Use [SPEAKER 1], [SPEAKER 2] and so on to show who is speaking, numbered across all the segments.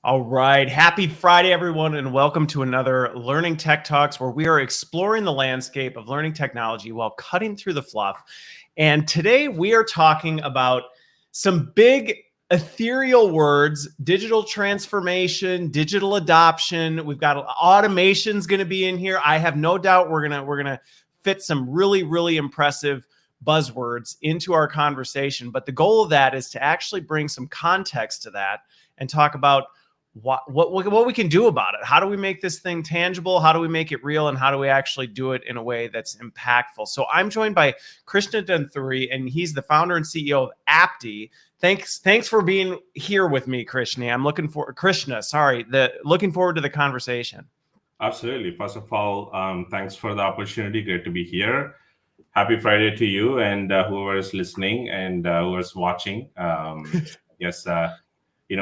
[SPEAKER 1] All right. Happy Friday, everyone, and welcome to another Learning Tech Talks, where we are exploring the landscape of learning technology while cutting through the fluff. And today we are talking about some big ethereal words: digital transformation, digital adoption. We've got automation's going to be in here. I have no doubt we're gonna fit some really impressive buzzwords into our conversation. But the goal of that is to actually bring some context to that and talk about what we can do about it. How do we make this thing tangible? How do we make it real? And how do we actually do it in a way that's impactful? So I'm joined by Krishna, and he's the founder and CEO of Apty. Thanks for being here with me, Krishna. Looking forward to the conversation.
[SPEAKER 2] Absolutely. First of all, thanks for the opportunity. Great to be here. Happy Friday to you and whoever is listening and whoever is watching. Yes.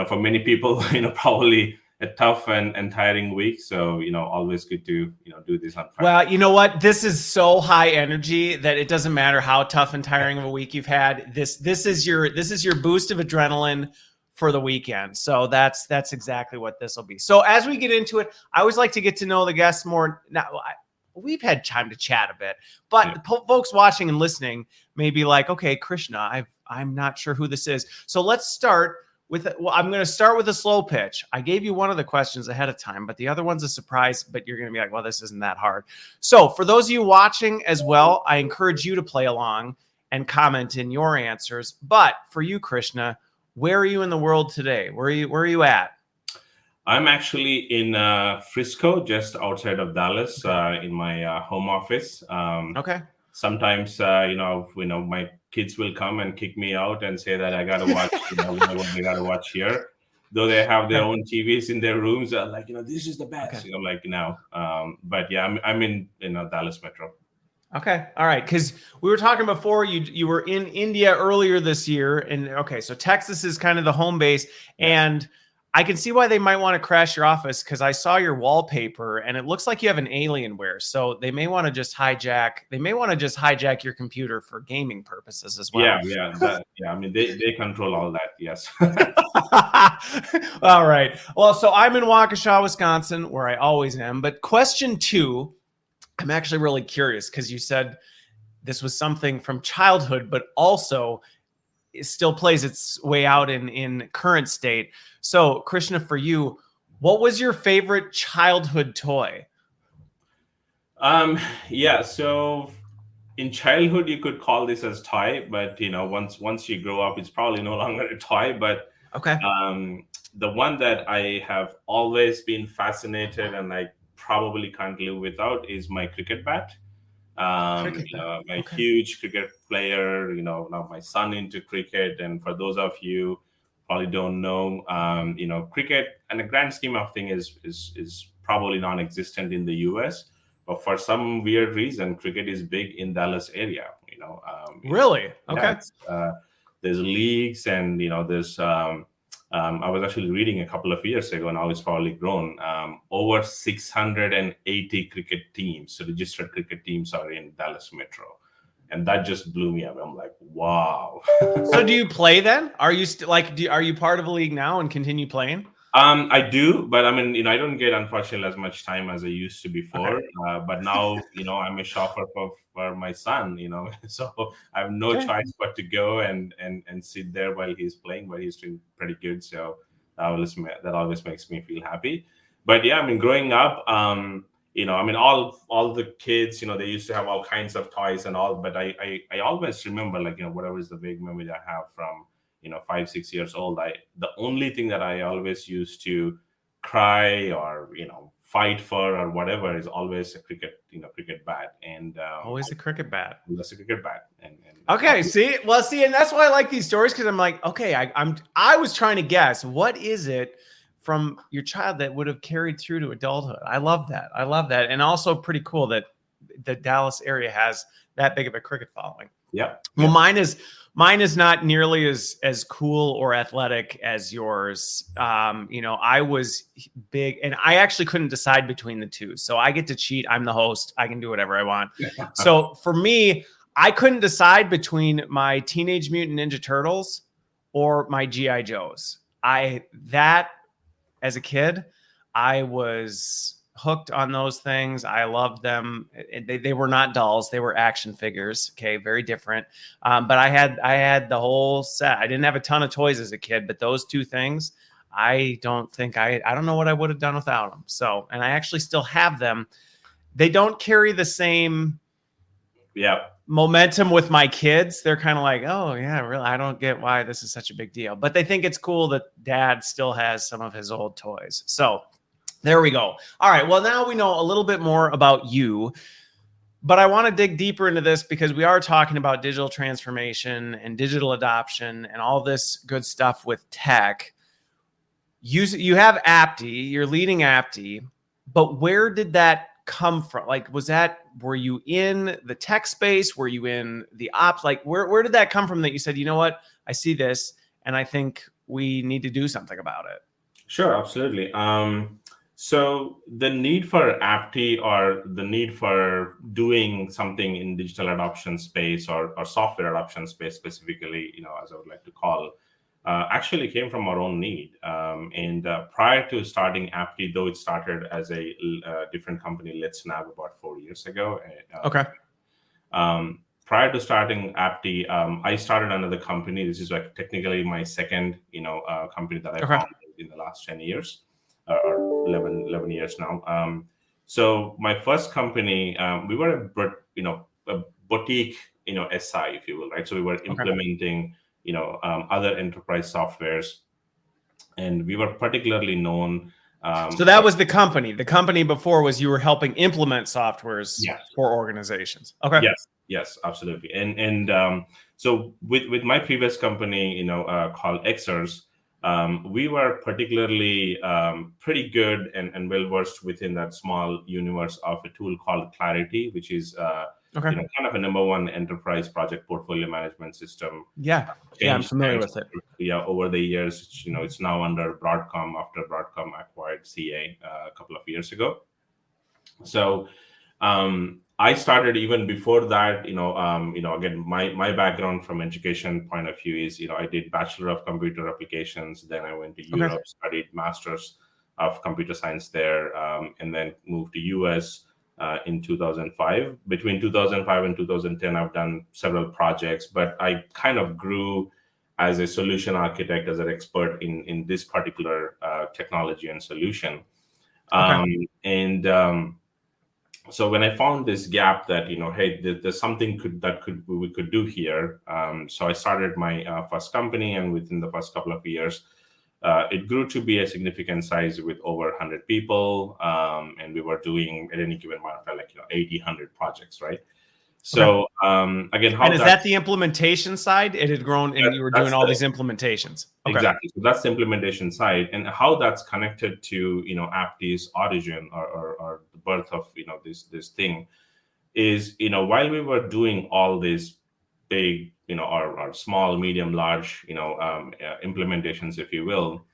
[SPEAKER 2] For many people, probably a tough and tiring week. So, always good to, do this on Friday.
[SPEAKER 1] Well, you know what? This is so high energy that it doesn't matter how tough and tiring of a week you've had. This is your boost of adrenaline for the weekend. So that's exactly what this will be. So as we get into it, I always like to get to know the guests more. Now, we've had time to chat a bit, but folks watching and listening may be like, okay, Krishna, I'm not sure who this is. So let's start. I'm going to start with a slow pitch. I gave you one of the questions ahead of time, but the other one's a surprise, but you're going to be like, well, this isn't that hard. So for those of you watching as well, I encourage you to play along and comment in your answers. But for you, Krishna, where are you in the world today? Where are you at?
[SPEAKER 2] I'm actually in Frisco, just outside of Dallas, in my home office.
[SPEAKER 1] Okay.
[SPEAKER 2] Sometimes, my kids will come and kick me out and say that I got to watch, what they got to watch here. Though they have their own TVs in their rooms, they're like, this is the best.
[SPEAKER 1] Okay.
[SPEAKER 2] I'm like, no. But yeah, I'm in Dallas Metro.
[SPEAKER 1] Okay. All right. Because we were talking before, you were in India earlier this year. And okay, so Texas is kind of the home base.
[SPEAKER 2] Yeah.
[SPEAKER 1] And I can see why they might want to crash your office, because I saw your wallpaper and it looks like you have an Alienware. So they may want to just hijack your computer for gaming purposes as well.
[SPEAKER 2] Yeah. I mean, they control all that. Yes.
[SPEAKER 1] All right. Well, so I'm in Waukesha, Wisconsin, where I always am. But question 2, I'm actually really curious, because you said this was something from childhood, but also it still plays its way out in current state. So, Krishna, for you, what was your favorite childhood toy?
[SPEAKER 2] So in childhood, you could call this as toy, but once you grow up, it's probably no longer a toy. But
[SPEAKER 1] okay,
[SPEAKER 2] the one that I have always been fascinated and I probably can't live without is my cricket bat. I'm a huge cricket player. Now my son into cricket, and for those of you probably don't know, cricket and the grand scheme of things is probably non-existent in the US, but for some weird reason, cricket is big in Dallas area.
[SPEAKER 1] Really? Okay.
[SPEAKER 2] There's leagues, and there's. I was actually reading a couple of years ago, now it's probably grown. Over 680 cricket teams, so registered cricket teams, are in Dallas Metro. And that just blew me up. I'm like, wow.
[SPEAKER 1] So do you play then? Are you are you part of a league now and continue playing?
[SPEAKER 2] I do, but I mean, I don't get, unfortunately, as much time as I used to before.
[SPEAKER 1] Okay.
[SPEAKER 2] But now, I'm a chauffeur for my son, so I have no choice but to go and sit there while he's playing, but he's doing pretty good. So that always makes me feel happy. But yeah, I mean, growing up, all the kids, they used to have all kinds of toys and all, but I always remember, whatever is the big memory I have from 5-6 years old, the only thing that I always used to cry or fight for or whatever is always a cricket bat. And
[SPEAKER 1] always a cricket bat.
[SPEAKER 2] That's a cricket bat. And
[SPEAKER 1] okay, see, and that's why I like these stories, because I'm like, okay, I was trying to guess, what is it from your child that would have carried through to adulthood? I love that, and also pretty cool that the Dallas area has that big of a cricket following.
[SPEAKER 2] Yeah.
[SPEAKER 1] Well, mine is not nearly as cool or athletic as yours. I was big, and I actually couldn't decide between the two. So I get to cheat. I'm the host. I can do whatever I want. So for me, I couldn't decide between my Teenage Mutant Ninja Turtles or my G.I. Joes. That as a kid, I was hooked on those things. I loved them. They were not dolls. They were action figures. Okay. Very different. But I had the whole set. I didn't have a ton of toys as a kid, but those two things, I don't know what I would have done without them. So, and I actually still have them. They don't carry the same momentum with my kids. They're kind of like, oh yeah, really, I don't get why this is such a big deal, but they think it's cool that dad still has some of his old toys. So there we go. All right, well, now we know a little bit more about you, but I want to dig deeper into this because we are talking about digital transformation and digital adoption and all this good stuff with tech. You have Apty, you're leading Apty, but where did that come from? Like, were you in the tech space? Were you in the ops? Like, where did that come from that you said, you know what, I see this and I think we need to do something about it?
[SPEAKER 2] Sure, absolutely. So the need for Apty, or the need for doing something in digital adoption space, or software adoption space specifically, as I would like to call, actually came from our own need. And prior to starting Apty, though it started as a different company, Let's Nav, about 4 years ago.
[SPEAKER 1] Okay.
[SPEAKER 2] Prior to starting Apty, I started another company. This is like technically my second, company that I founded in the last 10 years, or 11 years now. So my first company, we were a boutique, SI, if you will, right? So we were implementing other enterprise softwares, and we were particularly known.
[SPEAKER 1] So that was the company. The company before was you were helping implement softwares for organizations. Okay.
[SPEAKER 2] Yes, absolutely. And so with my previous company, called Xers, we were particularly pretty good and well versed within that small universe of a tool called Clarity, which is kind of a number one enterprise project portfolio management system.
[SPEAKER 1] Yeah, I'm familiar with it.
[SPEAKER 2] Yeah, over the years, it's now under Broadcom after Broadcom acquired CA a couple of years ago. So I started even before that. Again, my background from education point of view is, I did Bachelor of Computer Applications. Then I went to Europe, studied Masters of Computer Science there, and then moved to US. In 2005. Between 2005 and 2010, I've done several projects, but I kind of grew as a solution architect, as an expert in this particular technology and solution. So when I found this gap that, hey, there's something we could do here. So I started my first company, and within the first couple of years, it grew to be a significant size with over 100 people, and we were doing at any given month like 80, 100 projects, right? So again,
[SPEAKER 1] and is that the implementation side? It had grown, and you were doing all these implementations.
[SPEAKER 2] Exactly. So that's the implementation side, and how that's connected to Apty's origin or the birth of this thing is while we were doing all these big or small, medium, large implementations, if you will,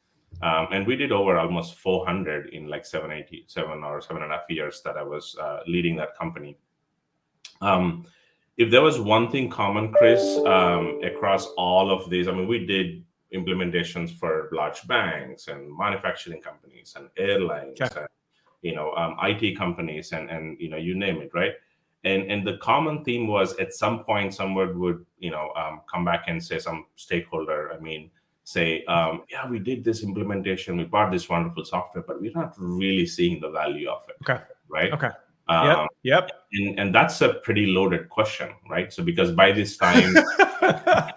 [SPEAKER 2] and we did over almost 400 in like 7 or 7.5 years that I was leading that company. If there was one thing common, Chris, across all of these, I mean, we did implementations for large banks and manufacturing companies and airlines, and, IT companies, and you name it, right? And the common theme was, at some point, someone would come back and say, some stakeholder, yeah, we did this implementation, we bought this wonderful software, but we're not really seeing the value of it. Right?
[SPEAKER 1] Yep.
[SPEAKER 2] And that's a pretty loaded question, right? So because by this time, the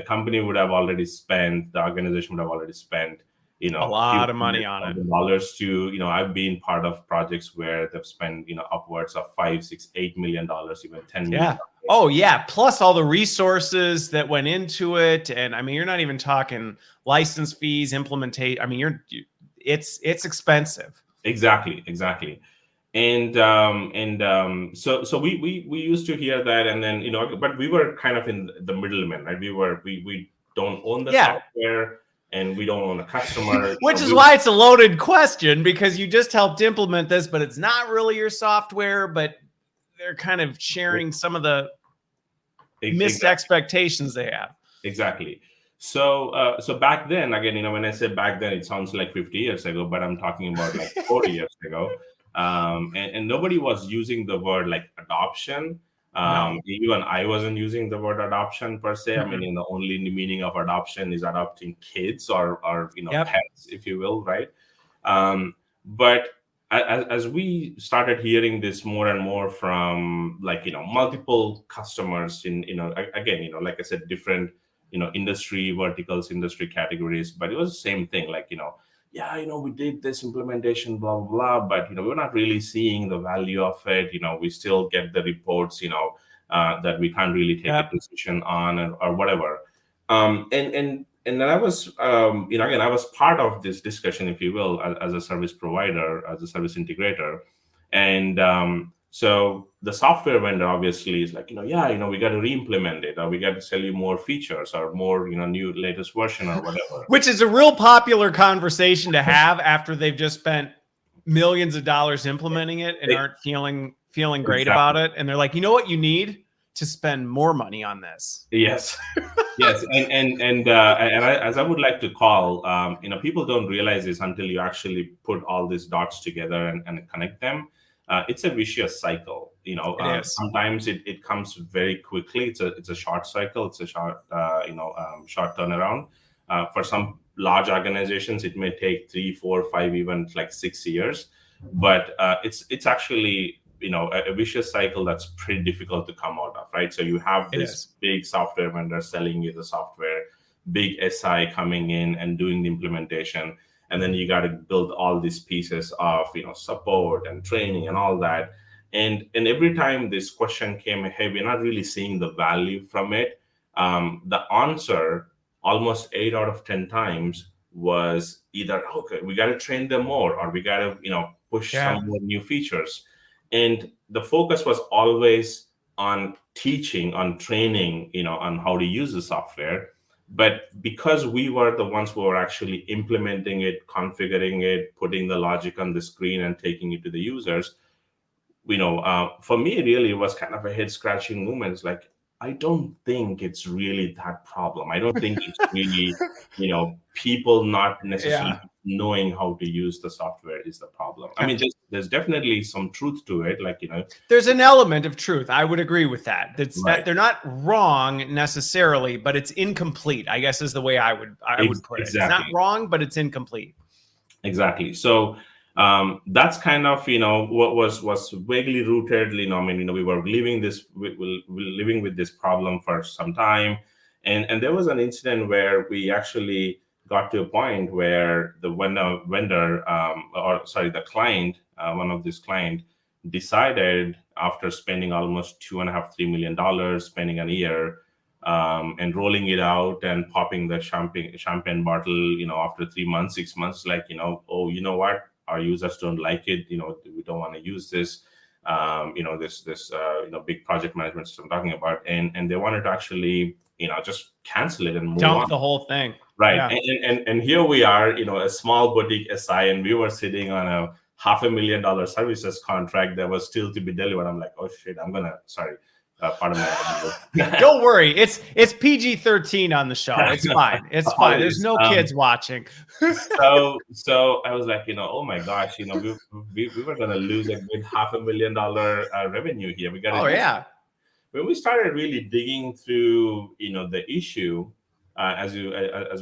[SPEAKER 2] company would have already spent, the organization would have already spent, a
[SPEAKER 1] lot of money on it.
[SPEAKER 2] Dollars to, I've been part of projects where they've spent, upwards of $5, $6, $8 million, even $10 million.
[SPEAKER 1] Yeah. Oh yeah. Plus all the resources that went into it. And I mean, you're not even talking license fees, implementation. I mean, it's expensive.
[SPEAKER 2] Exactly. And so we used to hear that, and then, but we were kind of in the middleman, right? We don't own the software, and we don't own a customer.
[SPEAKER 1] Which is why it's a loaded question, because you just helped implement this, but it's not really your software, but they're kind of sharing some of the missed expectations they have.
[SPEAKER 2] Exactly. So back then, again, when I say back then, it sounds like 50 years ago, but I'm talking about like 40 years ago. And nobody was using the word like adoption.
[SPEAKER 1] No.
[SPEAKER 2] Even I wasn't using the word adoption per se. I
[SPEAKER 1] Mm-mm.
[SPEAKER 2] mean, the only meaning of adoption is adopting kids or
[SPEAKER 1] Yep.
[SPEAKER 2] pets, if you will, right? But as we started hearing this more and more from like multiple customers in again like I said, different industry verticals, industry categories, but it was the same thing, like yeah, we did this implementation, blah blah blah, but we're not really seeing the value of it. We still get the reports, that we can't really take
[SPEAKER 1] Yep.
[SPEAKER 2] a decision on, or whatever. And then I was, again, I was part of this discussion, if you will, as a service provider, as a service integrator. And so the software vendor obviously is like, yeah, we got to re-implement it, or we got to sell you more features, or more, new latest version, or whatever.
[SPEAKER 1] Which is a real popular conversation to have after they've just spent millions of dollars implementing it and aren't feeling great about it. And they're like, you know what you need to spend more money on this.
[SPEAKER 2] Yes. Yes, and as I would like to call, people don't realize this until you actually put all these dots together and connect them. It's a vicious cycle.
[SPEAKER 1] It is.
[SPEAKER 2] Sometimes it comes very quickly. It's a short cycle. It's a short short turnaround. For some large organizations, it may take 3, 4, 5, even like 6 years. But it's actually a vicious cycle that's pretty difficult to come out of, right? So you have this big software vendor selling you the software, big SI coming in and doing the implementation, and then you got to build all these pieces of support and training and all that. And every time this question came, hey, we're not really seeing the value from it. The answer almost 8 out of 10 times was either, okay, we got to train them more, or we got to push some more new features. And the focus was always on teaching, on training, on how to use the software. But because we were the ones who were actually implementing it, configuring it, putting the logic on the screen and taking it to the users, for me, really, it was kind of a head scratching moment. It's like, I don't think it's really that problem. I don't think it's really, people not necessarily knowing how to use the software is the problem. I mean, there's definitely some truth to it. Like,
[SPEAKER 1] there's an element of truth. I would agree with that. That's
[SPEAKER 2] right.
[SPEAKER 1] They're not wrong necessarily, but it's incomplete, I guess, is the way I would put it. It's not wrong, but it's incomplete.
[SPEAKER 2] Exactly. So that's kind of what was vaguely rooted. I mean, we were living with this problem for some time, and there was an incident where we actually got to a point where the vendor, the client, one of this client, decided, after spending almost $2.5-3 million, spending a year, and rolling it out and popping the champagne bottle, after 3 months, 6 months, like, oh, you know what? Our users don't like it. We don't want to use this. This big project management system I'm talking about, and they wanted to actually, just cancel it and move on.
[SPEAKER 1] Dump the whole thing.
[SPEAKER 2] Right. Yeah. And here we are, a small boutique SI, and we were sitting on a $500,000 services contract that was still to be delivered. I'm like, oh shit, pardon my
[SPEAKER 1] Don't worry, it's PG-13 on the show. It's fine. It's fine. There's no kids watching.
[SPEAKER 2] So I was like, oh my gosh, we were gonna lose a good $500,000 revenue here. We got when we started really digging through, the issue, as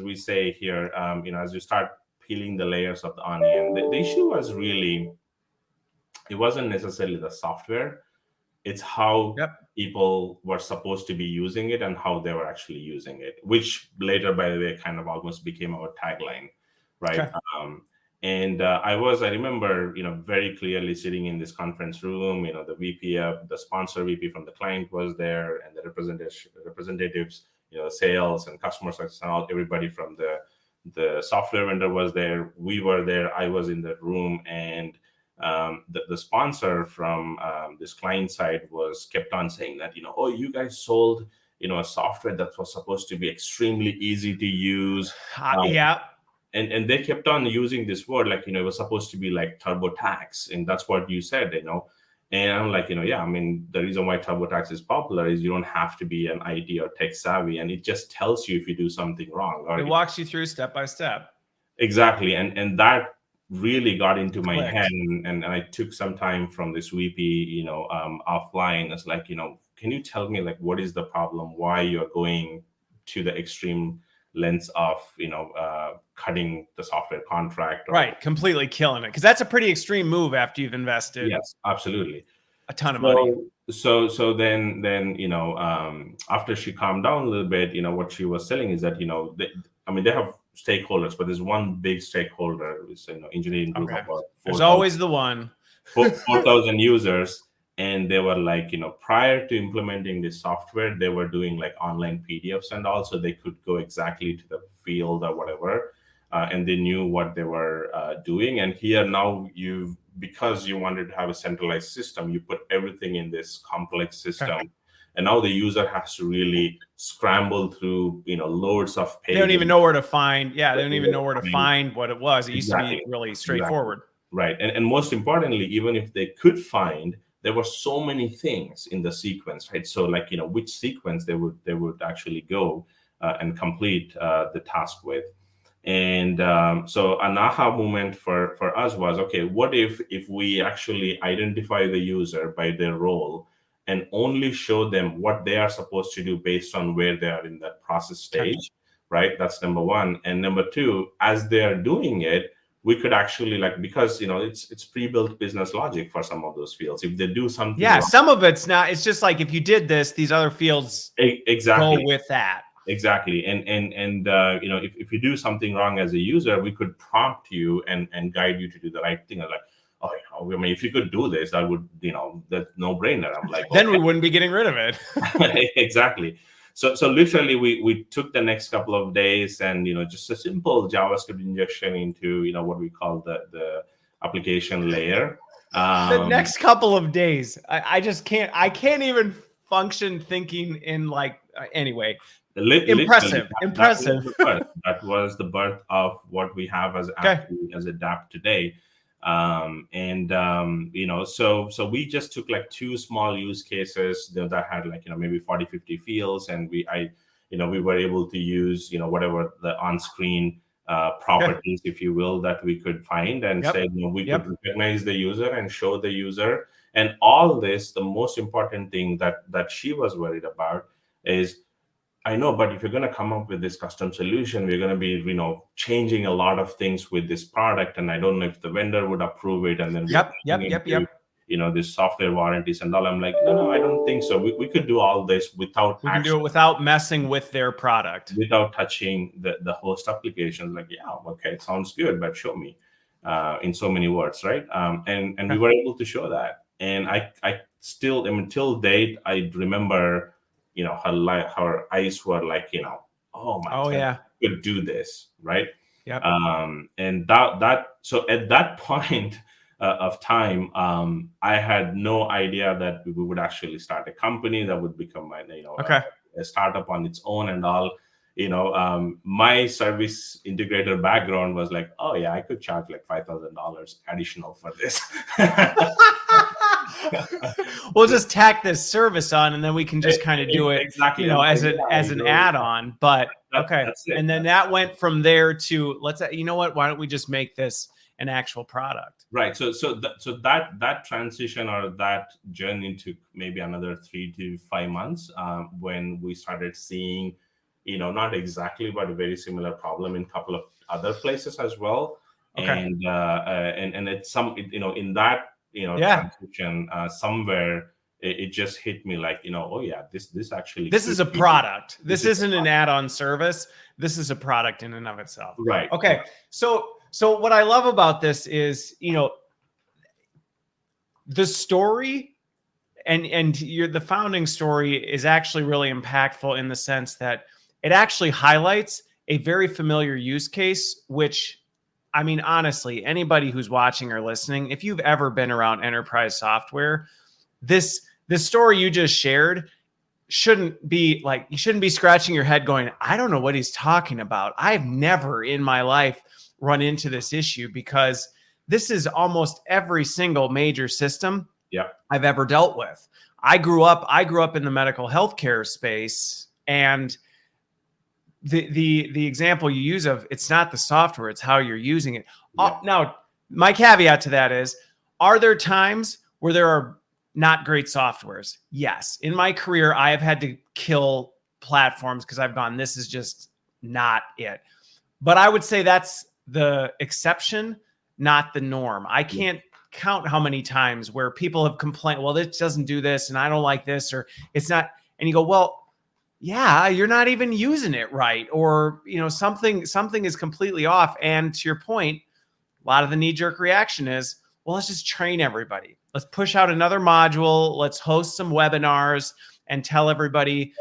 [SPEAKER 2] we say here, as you start peeling the layers of the onion, the issue was really, it wasn't necessarily the software. It's how people were supposed to be using it and how they were actually using it, which later, by the way, kind of almost became our tagline, right? Okay. I remember, very clearly sitting in this conference room, the sponsor VP from the client was there, and the representatives, sales and customer success and all, everybody from the software vendor was there. We were there. I was in the room, and the sponsor from this client side kept on saying that, oh, you guys sold, a software that was supposed to be extremely easy to use. And they kept on using this word, like, it was supposed to be like TurboTax, and that's what you said, And I'm like, yeah, I mean, the reason why TurboTax is popular is you don't have to be an IT or tech savvy, and it just tells you if you do something wrong. Or
[SPEAKER 1] It walks you through step by step.
[SPEAKER 2] Exactly. And that really got into my
[SPEAKER 1] Clicked.
[SPEAKER 2] head, and I took some time from this VP, offline. It's like, can you tell me, like, what is the problem? Why you're going to the extreme lengths of, cutting the software contract?
[SPEAKER 1] Right. Completely killing it. Because that's a pretty extreme move after you've invested.
[SPEAKER 2] Yes, absolutely.
[SPEAKER 1] A ton of money.
[SPEAKER 2] So then, after she calmed down a little bit, what she was saying is that, they have stakeholders, but there's one big stakeholder, it's engineering group of about 4,000.
[SPEAKER 1] There's always the one.
[SPEAKER 2] 4,000 users, and they were like, prior to implementing this software, they were doing like online PDFs, and also they could go exactly to the field or whatever, and they knew what they were doing. And here now, because you wanted to have a centralized system, you put everything in this complex system. Okay. And now the user has to really scramble through, loads of pages.
[SPEAKER 1] They don't even know where to find. Yeah, they don't even know where to find what it was. It used to be really straightforward.
[SPEAKER 2] Right. And most importantly, even if they could find, there were so many things in the sequence, right? So like, which sequence they would actually go and complete the task with. And so an aha moment for us was, okay, what if we actually identify the user by their role and only show them what they are supposed to do based on where they are in that process stage, right? That's number one. And number two, as they are doing it, we could actually, because it's pre-built business logic for some of those fields. If they do something wrong,
[SPEAKER 1] some of it's not. It's just like, if you did this, these other fields
[SPEAKER 2] exactly
[SPEAKER 1] go with that.
[SPEAKER 2] Exactly. And if you do something wrong as a user, we could prompt you and guide you to do the right thing. Like, I mean, if you could do this, that would, that's no brainer. I'm like,
[SPEAKER 1] then we wouldn't be getting rid of it.
[SPEAKER 2] Exactly. So literally we took the next couple of days and, just a simple JavaScript injection into, what we call the application layer.
[SPEAKER 1] The next couple of days, I can't even function thinking in anyway. Impressive.
[SPEAKER 2] That was the birth of what we have as Apty, as Adapt today. So we just took like two small use cases that had maybe 40, 50 fields, and we were able to use whatever the on-screen properties, if you will, that we could find, and say we could recognize the user and show the user. And all this, the most important thing that she was worried about is, I know, but if you're going to come up with this custom solution, we're going to be, changing a lot of things with this product, and I don't know if the vendor would approve it. And then this software warranties and all. I'm like, no, I don't think so. We could do all this without.
[SPEAKER 1] We can do it without messing with their product,
[SPEAKER 2] without touching the host applications. Like, yeah, okay, it sounds good, but show me in so many words, right? And we were able to show that, and I still, till date, I remember. Her eyes were like, oh my God, I could do this, right?
[SPEAKER 1] Yep.
[SPEAKER 2] And so at that point of time, I had no idea that we would actually start a company that would become a startup on its own and all. My service integrator background was like, oh yeah, I could charge like $5,000 additional for this.
[SPEAKER 1] We'll just tack this service on, and then we can just kind of do it, as an add-on. But and then that went from there to, why don't we just make this an actual product?
[SPEAKER 2] Right. So that transition or that journey took maybe another 3 to 5 months when we started seeing, not exactly, but a very similar problem in a couple of other places as well. And it's in that transition somewhere it just hit me like, oh yeah, this actually
[SPEAKER 1] is a product. This isn't an add-on service. This is a product in and of itself.
[SPEAKER 2] Right.
[SPEAKER 1] Okay. So what I love about this is, the story and the founding story is actually really impactful in the sense that it actually highlights a very familiar use case, which, I mean, honestly, anybody who's watching or listening, if you've ever been around enterprise software, this story you just shared shouldn't be you shouldn't be scratching your head going, I don't know what he's talking about. I've never in my life run into this issue, because this is almost every single major system I've ever dealt with. I grew up in the medical healthcare space, and the example you use of it's not the software, it's how you're using it. Now, my caveat to that is, are there times where there are not great softwares? Yes. In my career, I have had to kill platforms because I've gone, this is just not it. But I would say that's the exception, not the norm. I can't count how many times where people have complained, well, this doesn't do this and I don't like this, or it's not. And you go, well, yeah, you're not even using it right. Or, something is completely off. And to your point, a lot of the knee-jerk reaction is, well, let's just train everybody. Let's push out another module. Let's host some webinars and tell everybody,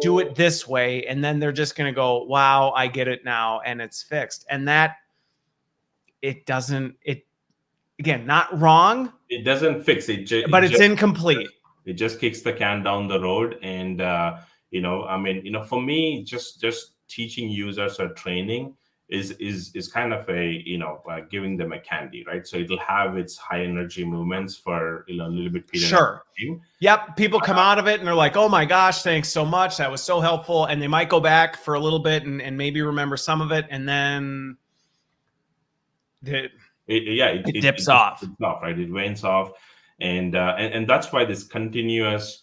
[SPEAKER 1] do it this way. And then they're just going to go, wow, I get it now. And it's fixed. And that again, not wrong.
[SPEAKER 2] It doesn't fix it.
[SPEAKER 1] But it's incomplete.
[SPEAKER 2] It just kicks the can down the road. And, for me, just teaching users or training is kind of giving them a candy, right? So it'll have its high energy movements for a little bit period of time.
[SPEAKER 1] Yep. People come out of it and they're like, oh my gosh, thanks so much, that was so helpful. And they might go back for a little bit and maybe remember some of it, and then it dips off.
[SPEAKER 2] It's off, right? It wanes off, and that's why this continuous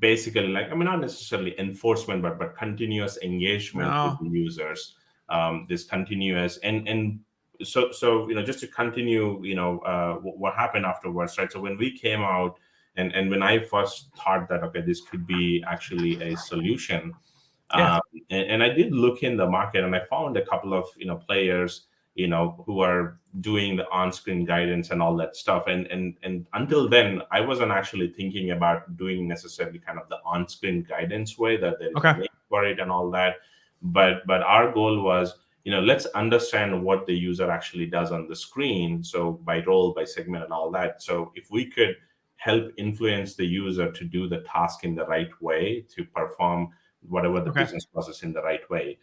[SPEAKER 2] basically, not necessarily enforcement, but continuous engagement with the users. This continuous and so just to continue, what happened afterwards, right? So when we came out, and when I first thought that, okay, this could be actually a solution, and I did look in the market, and I found a couple of players who are doing the on-screen guidance and all that stuff. And until then, I wasn't actually thinking about doing necessarily kind of the on-screen guidance way that there is a link for it and all that. But our goal was, let's understand what the user actually does on the screen. So by role, by segment and all that. So if we could help influence the user to do the task in the right way, to perform whatever the business process in the right way.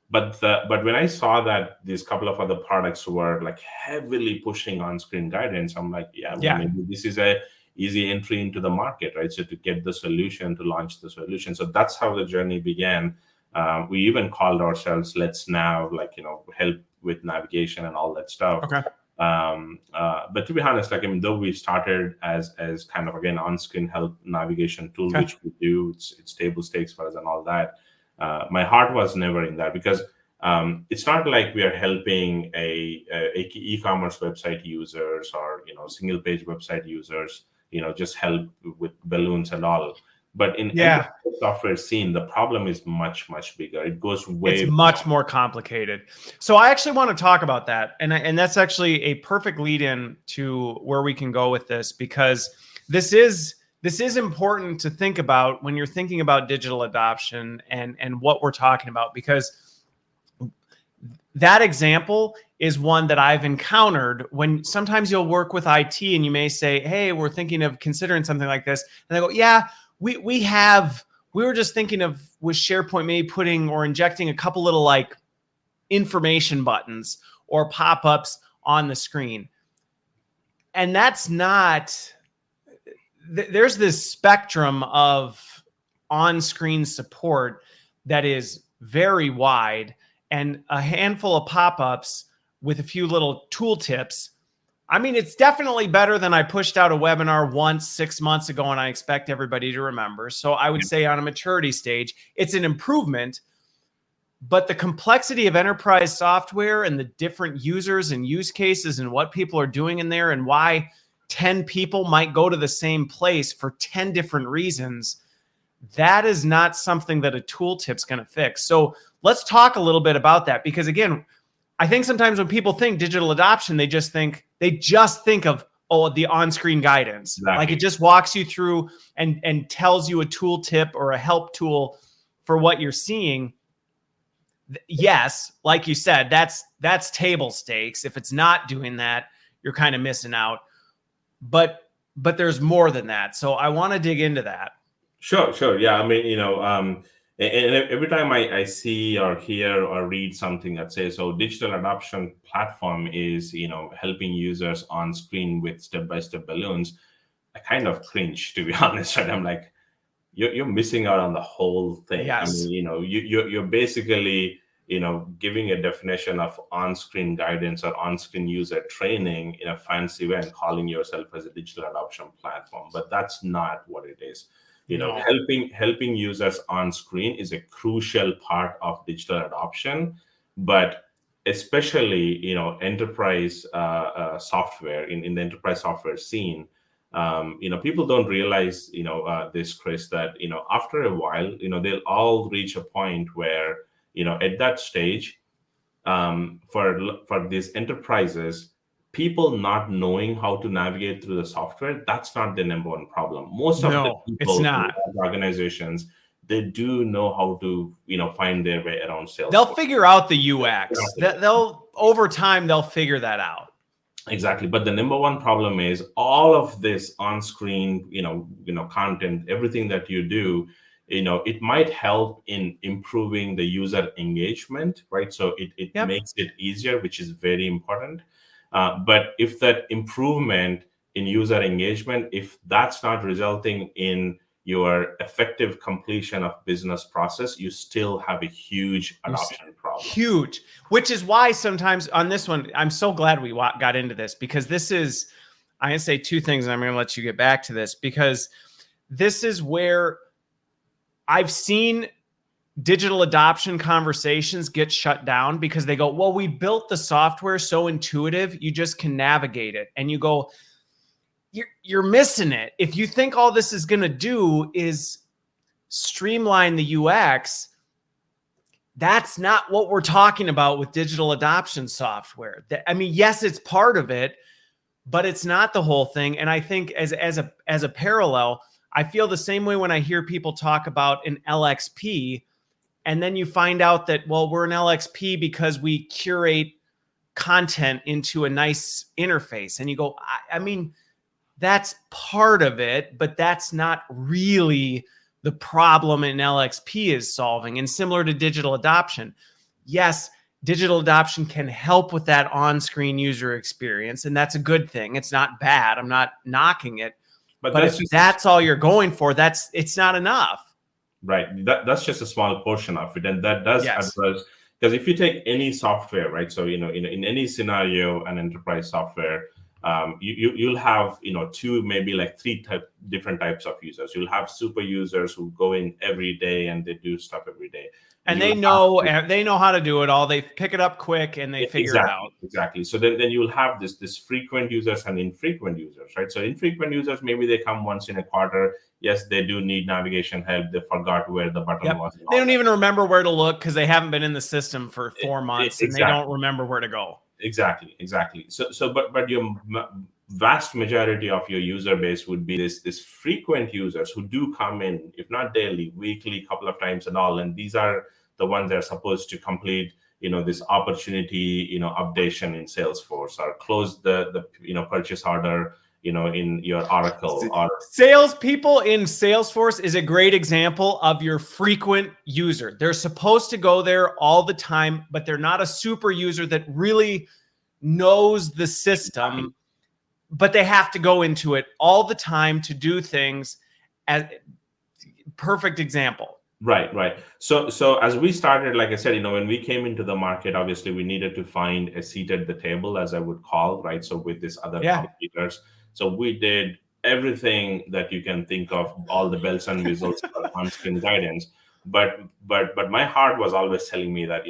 [SPEAKER 2] But when I saw that these couple of other products were like heavily pushing on-screen guidance, I'm like, maybe this is a easy entry into the market, right? So to get the solution, to launch the solution. So that's how the journey began. We even called ourselves Let's Nav, help with navigation and all that stuff. But to be honest, though we started as kind of, again, on-screen help navigation tool, which we do, it's table stakes for us and all that. My heart was never in that, because it's not like we are helping a e-commerce website users or single page website users just help with balloons and all. But in the software scene, the problem is much bigger. It goes way
[SPEAKER 1] much more complicated. So I actually want to talk about that, and that's actually a perfect lead in to where we can go with this, because this is important to think about when you're thinking about digital adoption and what we're talking about, because that example is one that I've encountered when sometimes you'll work with IT and you may say, hey, we're thinking of considering something like this. And they go, yeah, we were just thinking of with SharePoint maybe putting or injecting a couple little information buttons or pop-ups on the screen. And that's not... There's this spectrum of on-screen support that is very wide, and a handful of pop-ups with a few little tooltips. I mean, it's definitely better than I pushed out a webinar once 6 months ago and I expect everybody to remember. So I would say on a maturity stage, it's an improvement, but the complexity of enterprise software and the different users and use cases and what people are doing in there and why 10 people might go to the same place for 10 different reasons, that is not something that a tooltip's going to fix. So let's talk a little bit about that, because again, I think sometimes when people think digital adoption, they just think of, the on-screen guidance.
[SPEAKER 2] Exactly.
[SPEAKER 1] Like it just walks you through and tells you a tooltip or a help tool for what you're seeing. Yes, like you said, that's table stakes. If it's not doing that, you're kind of missing out. But there's more than that. So I want to dig into that.
[SPEAKER 2] Sure. Yeah. And every time I see or hear or read something that says, "Oh, digital adoption platform is, helping users on screen with step-by-step balloons," I kind of cringe, to be honest. Right? I'm like, you're missing out on the whole thing. I
[SPEAKER 1] Yes.
[SPEAKER 2] mean, you're basically, giving a definition of on-screen guidance or on-screen user training in a fancy way and calling yourself as a digital adoption platform. But that's not what it is.
[SPEAKER 1] No.
[SPEAKER 2] Helping users on screen is a crucial part of digital adoption, but especially, enterprise software in the enterprise software scene. People don't realize, this, Chris, that, after a while, they'll all reach a point where, at that stage, for these enterprises, people not knowing how to navigate through the software, that's not the number one problem. Most of the
[SPEAKER 1] No, it's
[SPEAKER 2] people in
[SPEAKER 1] not.
[SPEAKER 2] large organizations, they do know how to, find their way around
[SPEAKER 1] They'll
[SPEAKER 2] Salesforce.
[SPEAKER 1] figure out the UX. They'll over time they'll figure that out.
[SPEAKER 2] Exactly. But the number one problem is all of this on-screen, content, everything that you do, it might help in improving the user engagement, right? So it
[SPEAKER 1] Yep.
[SPEAKER 2] makes it easier, which is very important. But if that improvement in user engagement, if that's not resulting in your effective completion of business process, you still have a huge adoption problem.
[SPEAKER 1] Huge, which is why sometimes on this one, I'm so glad we got into this, because this is, I'm going to say two things and I'm going to let you get back to this, because this is where I've seen digital adoption conversations get shut down because they go, well, we built the software so intuitive, you just can navigate it. And you go, you're missing it. If you think all this is going to do is streamline the UX, that's not what we're talking about with digital adoption software. I mean, yes, it's part of it, but it's not the whole thing. And I think as a parallel, I feel the same way when I hear people talk about an LXP, and then you find out that, well, we're an LXP because we curate content into a nice interface. And you go, I mean, that's part of it, but that's not really the problem an LXP is solving. And similar to digital adoption, yes, digital adoption can help with that on-screen user experience, and that's a good thing. It's not bad. I'm not knocking it. But if that's all you're going for, it's not enough.
[SPEAKER 2] Right. That's just a small portion of it. And that does address, because if you take any software, right? So, in any scenario, an enterprise software, you'll have, two, maybe like three different types of users. You'll have super users who go in every day and they do stuff every day.
[SPEAKER 1] And they know how to do it all. They pick it up quick and they figure it out.
[SPEAKER 2] Exactly. So then you'll have this frequent users and infrequent users, right? So infrequent users, maybe they come once in a quarter. Yes, they do need navigation help. They forgot where the button was.
[SPEAKER 1] They don't even remember where to look because they haven't been in the system for 4 months and they don't remember where to go.
[SPEAKER 2] Exactly. But your vast majority of your user base would be this frequent users who do come in, if not daily, weekly, couple of times and all. And these are the ones that are supposed to complete, this opportunity, updation in Salesforce, or close the purchase order, in your Oracle. Or
[SPEAKER 1] salespeople in Salesforce is a great example of your frequent user. They're supposed to go there all the time, but they're not a super user that really knows the system, but they have to go into it all the time to do things. As perfect example.
[SPEAKER 2] Right. So as we started, like I said, when we came into the market, obviously we needed to find a seat at the table, as I would call, right? So with these other competitors, so we did everything that you can think of, all the bells and whistles for on-screen guidance. But my heart was always telling me that,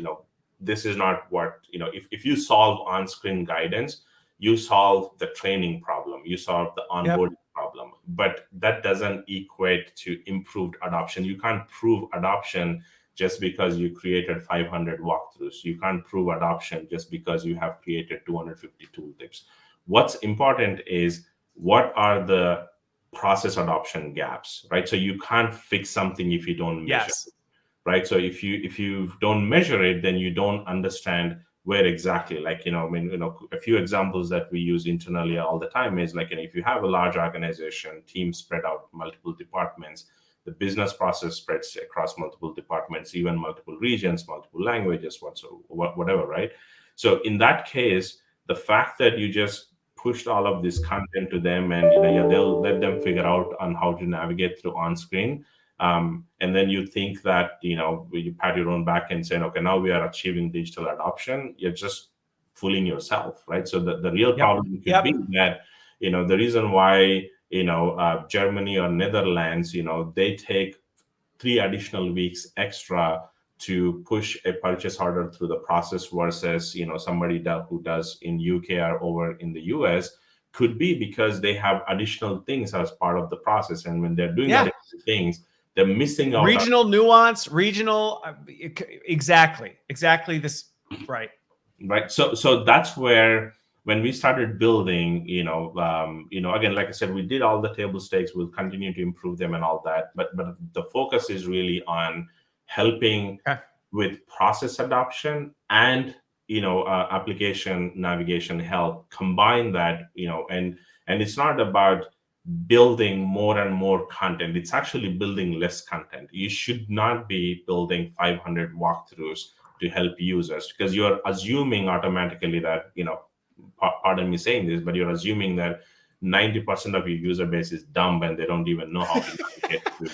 [SPEAKER 2] this is not what, if you solve on-screen guidance, you solve the training problem, you solve the onboarding problem, but that doesn't equate to improved adoption. You can't prove adoption just because you created 500 walkthroughs. You can't prove adoption just because you have created 250 tooltips. What's important is, what are the process adoption gaps, right? So you can't fix something if you don't measure it, right? So if you don't measure it, then you don't understand where exactly, like, a few examples that we use internally all the time is like, if you have a large organization, team spread out multiple departments, the business process spreads across multiple departments, even multiple regions, multiple languages, whatever, right? So in that case, the fact that you just pushed all of this content to them, and they'll let them figure out on how to navigate through on screen, and then you think that you pat your own back and say, okay, now we are achieving digital adoption. You're just fooling yourself, right? So the real problem could be that the reason why Germany or Netherlands, they take 3 additional weeks extra to push a purchase order through the process versus somebody who does in UK or over in the US, could be because they have additional things as part of the process, and when they're doing additional things, they're missing out
[SPEAKER 1] regional nuance, exactly this, right.
[SPEAKER 2] So that's where, when we started building, again, like I said, we did all the table stakes. We'll continue to improve them and all that. But the focus is really on helping with process adoption and application navigation help. Combine that, and it's not about building more and more content. It's actually building less content. You should not be building 500 walkthroughs to help users, because you're assuming automatically that pardon me saying this, but you're assuming that 90% of your user base is dumb and they don't even know how to navigate to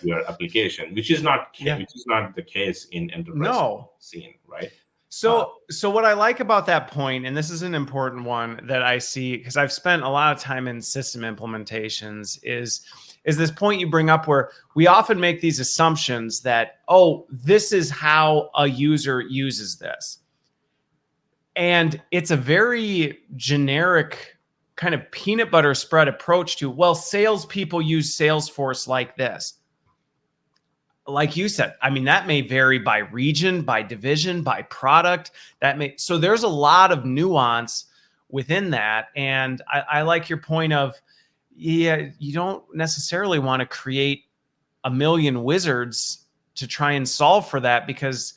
[SPEAKER 2] your application, which is not the case in enterprise scene, right?
[SPEAKER 1] So what I like about that point, and this is an important one that I see because I've spent a lot of time in system implementations, is this point you bring up where we often make these assumptions that, oh, this is how a user uses this. And it's a very generic kind of peanut butter spread approach to, well, salespeople use Salesforce like this. Like you said, I mean, that may vary by region, by division, by product. So there's a lot of nuance within that. And I like your point of, you don't necessarily want to create a million wizards to try and solve for that, because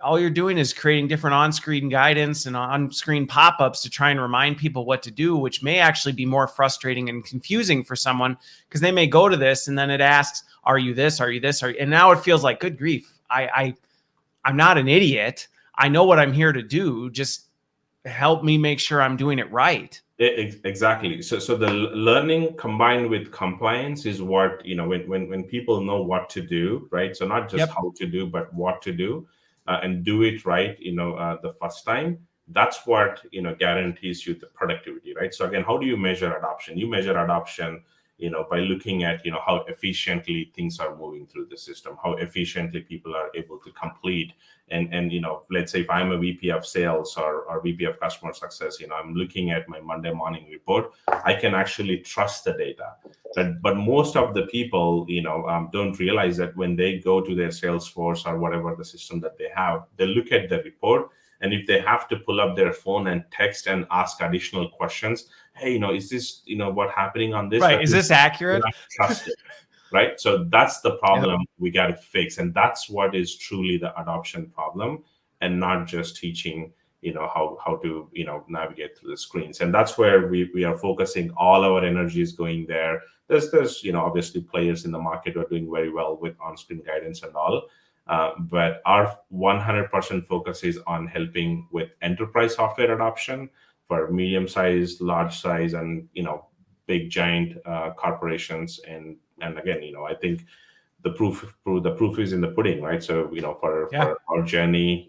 [SPEAKER 1] all you're doing is creating different on-screen guidance and on-screen pop-ups to try and remind people what to do, which may actually be more frustrating and confusing for someone, because they may go to this and then it asks, are you this? Are you this? And now it feels like, good grief, I'm not an idiot. I know what I'm here to do. Just help me make sure I'm doing it right.
[SPEAKER 2] Exactly. So the learning combined with compliance is what, when people know what to do, right? So not just how to do, but what to do. And do it right, the first time. That's what guarantees you the productivity, right? So again, how do you measure adoption? You measure adoption, by looking at how efficiently things are moving through the system, how efficiently people are able to complete. And let's say if I'm a VP of sales or VP of customer success, I'm looking at my Monday morning report, I can actually trust the data. But most of the people, don't realize that when they go to their Salesforce or whatever the system that they have, they look at the report, and if they have to pull up their phone and text and ask additional questions, hey, is this, what happening on this?
[SPEAKER 1] Right? Is this accurate?
[SPEAKER 2] Trust it. Right. So that's the problem we got to fix. And that's what is truly the adoption problem, and not just teaching, how to, navigate through the screens. And that's where we are focusing all our energies going there. There's obviously players in the market who are doing very well with on-screen guidance and all. But our 100% focus is on helping with enterprise software adoption for medium size, large size, and, big giant corporations. And again, I think the proof is in the pudding, right? So, for our journey,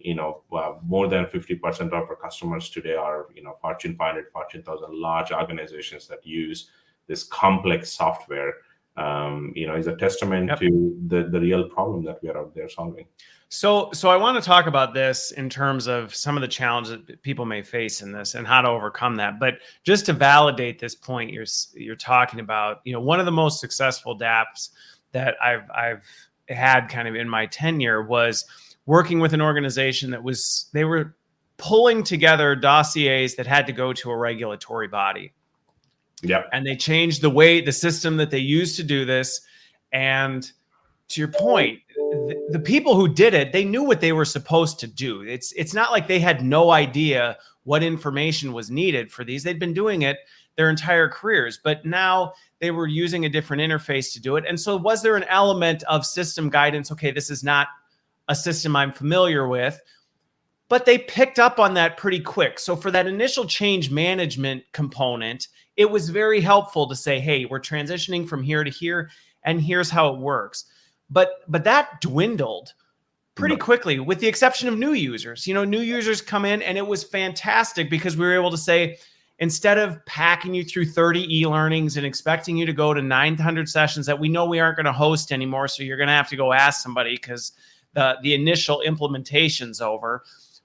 [SPEAKER 2] more than 50% of our customers today are, Fortune 500, Fortune 1000, large organizations that use this complex software. Is a testament to the real problem that we are out there solving.
[SPEAKER 1] So I want to talk about this in terms of some of the challenges that people may face in this and how to overcome that. But just to validate this point you're talking about, one of the most successful DApps that I've had kind of in my tenure was working with an organization they were pulling together dossiers that had to go to a regulatory body.
[SPEAKER 2] Yeah.
[SPEAKER 1] And they changed the system that they used to do this. And to your point, the people who did it, they knew what they were supposed to do. It's not like they had no idea what information was needed for these. They'd been doing it their entire careers. But now they were using a different interface to do it. And so was there an element of system guidance? Okay, this is not a system I'm familiar with, but they picked up on that pretty quick. So for that initial change management component, it was very helpful to say, hey, we're transitioning from here to here, and here's how it works. But that dwindled pretty quickly, with the exception of new users. New users come in, and it was fantastic because we were able to say, instead of packing you through 30 e-learnings and expecting you to go to 900 sessions that we know we aren't going to host anymore, so you're going to have to go ask somebody because the initial implementation's over,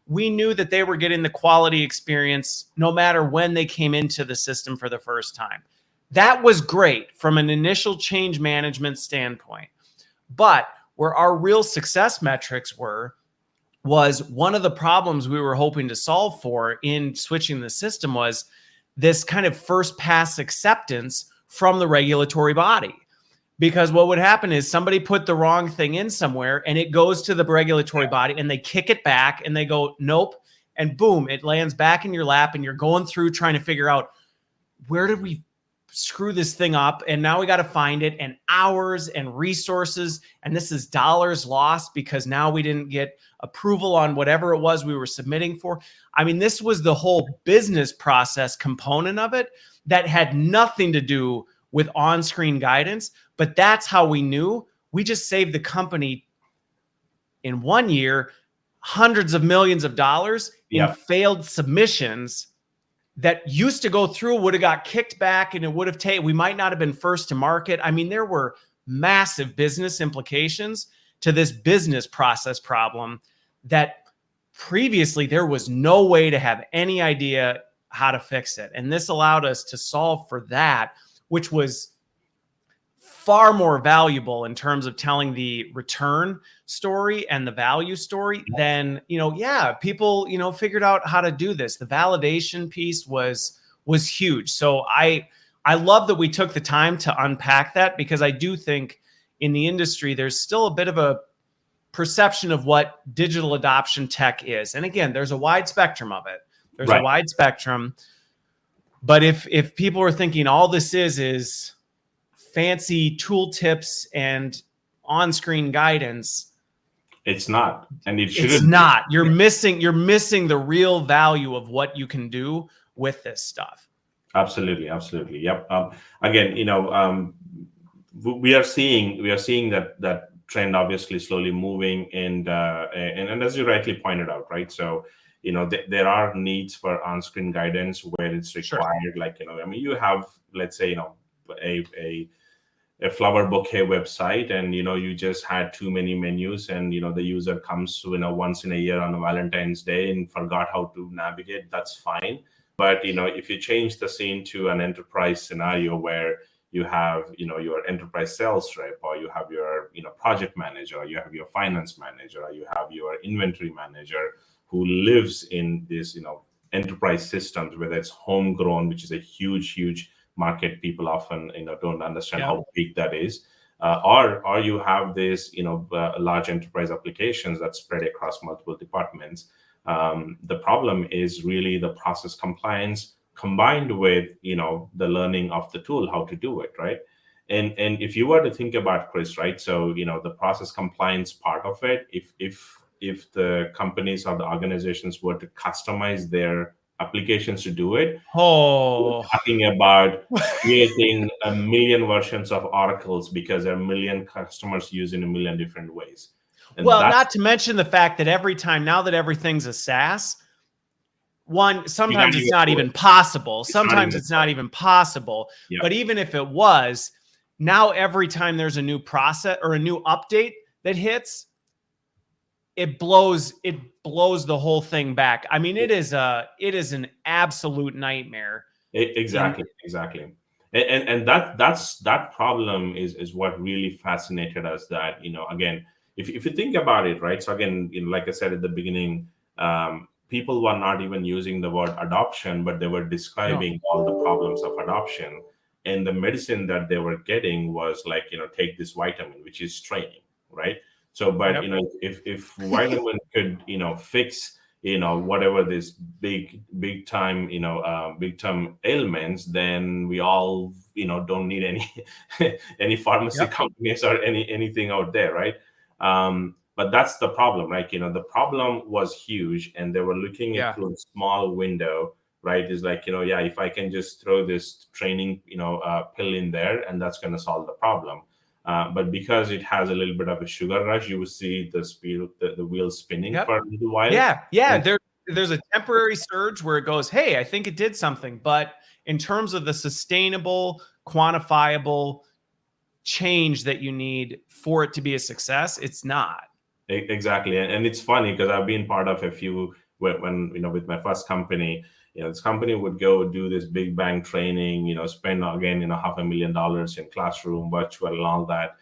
[SPEAKER 1] we knew that they were getting the quality experience no matter when they came into the system for the first time. That was great from an initial change management standpoint. But where our real success metrics was one of the problems we were hoping to solve for in switching the system was this kind of first pass acceptance from the regulatory body. Because what would happen is somebody put the wrong thing in somewhere, and it goes to the regulatory body, and they kick it back and they go, nope. And boom, it lands back in your lap, and you're going through trying to figure out, where did we screw this thing up? And now we got to find it, and hours and resources. And this is dollars lost because now we didn't get approval on whatever it was we were submitting for. I mean, this was the whole business process component of it that had nothing to do with on-screen guidance. But that's how we knew we just saved the company in 1 year hundreds of millions of dollars in failed submissions that used to go through, would have got kicked back, and it would have taken, we might not have been first to market. I mean, there were massive business implications to this business process problem that previously there was no way to have any idea how to fix it. And this allowed us to solve for that, which was far more valuable in terms of telling the return story and the value story than, people, figured out how to do this. The validation piece was huge. So I love that we took the time to unpack that, because I do think in the industry, there's still a bit of a perception of what digital adoption tech is. And again, there's a wide spectrum of it. There's a wide spectrum. But if people are thinking all this is fancy tool tips and on-screen guidance,
[SPEAKER 2] it's not, and it shouldn't.
[SPEAKER 1] It's not. You're missing the real value of what you can do with this stuff.
[SPEAKER 2] Absolutely. Yep. Again, we are seeing that trend obviously slowly moving, and as you rightly pointed out, right? So there are needs for on-screen guidance where it's required. Sure. Like you have, let's say, a flower bouquet website, and you just had too many menus, and the user comes once in a year on a Valentine's Day and forgot how to navigate. That's fine. But if you change the scene to an enterprise scenario where you have your enterprise sales rep, or you have your project manager, or you have your finance manager, or you have your inventory manager who lives in this enterprise systems, whether it's homegrown, which is a huge market, people often don't understand how big that is, or you have this large enterprise applications that spread across multiple departments. The problem is really the process compliance combined with the learning of the tool, how to do it, right? And if you were to think about, Chris, right, so the process compliance part of it, if the companies or the organizations were to customize their applications to do it, we're talking about creating a million versions of oracles, because there are a million customers using a million different ways.
[SPEAKER 1] And not to mention the fact that every time, now that everything's a SaaS, sometimes it's not even possible. Sometimes it's not even possible. Yeah. But even if it was, now every time there's a new process or a new update that hits, it blows the whole thing back. I mean, it is an absolute nightmare.
[SPEAKER 2] Exactly. And that problem is what really fascinated us. That again, if you think about it, right? So again, like I said at the beginning, people were not even using the word adoption, but they were describing all the problems of adoption. And the medicine that they were getting was like, take this vitamin, which is training, right? So, but if vitamin could fix whatever this big time ailments, then we all don't need any pharmacy companies or anything out there, right? But that's the problem, right? The problem was huge, and they were looking at through a small window, right? Is like, if I can just throw this training pill in there, and that's going to solve the problem. But because it has a little bit of a sugar rush, you will see the wheels spinning for a little while.
[SPEAKER 1] There's a temporary surge where it goes, hey, I think it did something. But in terms of the sustainable, quantifiable change that you need for it to be a success, it's not.
[SPEAKER 2] Exactly. And it's funny because I've been part of a few when with my first company, this company would go do this big bang training, spend again, $500,000 in classroom, virtual, and all that.